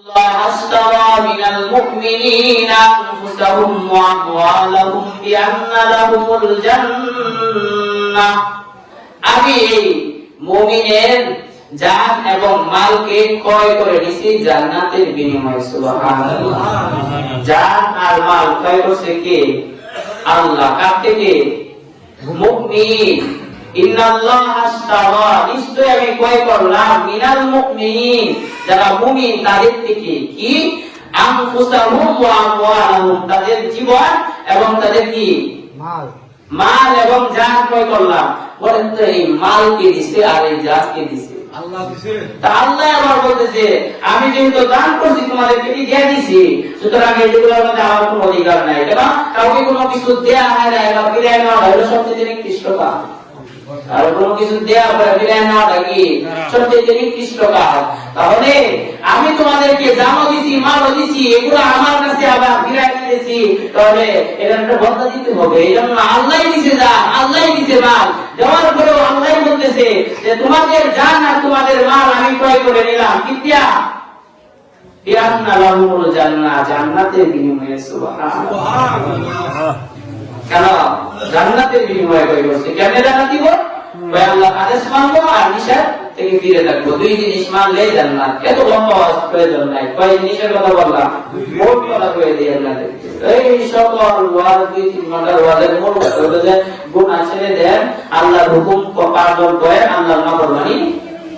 الله اشترى من المؤمنين أنفسهم وأموالهم بأن لهم الجنة আমি মুমিনের জান এবং মালকে ক্রয় করে নিয়েছি জান্নাতের বিনিময়ে। সুবহানাল্লাহ। জান আর মাল ক্রয় করছে কে? আল্লাহ। কার থেকে? মুমিন। ইন্নাল্লাহা আশতারা, নিশ্চয় আমি ক্রয় করলাম মিনাল মুমিনিন, যারা মুমিন তাদের থেকে কি? আনফুসাহুম ওয়া আমওয়ালাহুম, তাদের জীবন এবং তাদের কি? মাল এবং জান ক্রয় করলাম। বলেন তো এই মাল কে দিছে আর এই জান কে দিছে? আল্লাহ দিছে। তা আল্লাহ আবার বলতেছে আমি যেহেতু দান করছি তোমাদেরকে দিয়ে দিছি, সুতরাং এইগুলোর মধ্যে আমার কোনো অধিকার নাই। কেন? কাউকে কোনো কিছু দেয়া হয় না বা ফিরিয়ে নেওয়া হলো সবচেয়ে নিকৃষ্ট কাজ। আর কোনো কিছু দেয়া পরে ফিরিয়ে নেওয়াটা কি? সবচেয়ে নিকৃষ্ট কাজ। তাহলে আমি তোমাদেরকে জানও দিছি, মালও দিছি, এগুলো আমার কাছে আবার ফিরিয়ে নিয়েছি, তাহলে এটা একটা বদলা দিতে হবে। এই জন্য আল্লাহ দিছে জান, আল্লাহ দিছে মাল, দেওয়ার পরেও আল্লাহ বলতেছে যে তোমাদের জান আর তোমাদের মাল আমি ক্রয় করে নিলাম কি দিয়া? বিআন্না লাহুমুল জান্নাহ, জান্নাতের বিনিময়ে। সুবহানাল্লাহ। কেন? জান্নাতের বিনিময়ে ক্রয় করছে। কেন জান্নাত দিব? ভাই আল্লাহ আদেশ মানবো আর নিষেধ থেকে ফিরে থাকবো। দুই জিনিস মানলে জান্নাত। এত লম্বা প্রয়োজন নাই, কয় জিনিসের কথা বললাম, মোট কথা কয়ে দিয়ে আপনাদের। এই সকল ওয়াজ 2-3 ঘন্টার ওয়াজের মূল কথা হলো যে গুনাহ ছেড়ে দেন, আল্লাহর হুকুম পালন করেন, আল্লাহর নাফরমানি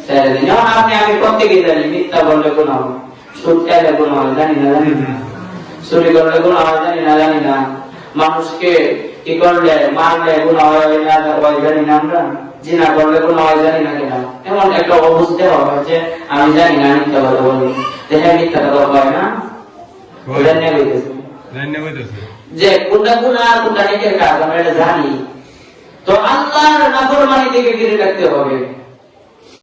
ছেড়ে দেন। যেমন আপনি আমি প্রত্যেকে জানি মিথ্যা বললে গুনাহ হয়, সুদ খাইলে গুনাহ হয়, জানি না চুরি করলে গুনাহ হয়, জানি না মানুষকে কি করলে মারলে গুনাহ হয় না হয়, জানি না আমরা জিনা করলে গুনাহ হয়, জানি না কেন? এমন একটা অবস্থা হবে যে আমি জানি না মিথ্যা কথা বলি, দেখে মিথ্যা কথা হয় না, যে কোনটা গুনাহ কোনটা নেকের কাজ আমরা এটা জানি। তো আল্লাহর নাফরমানি থেকে ফিরে রাখতে হবে।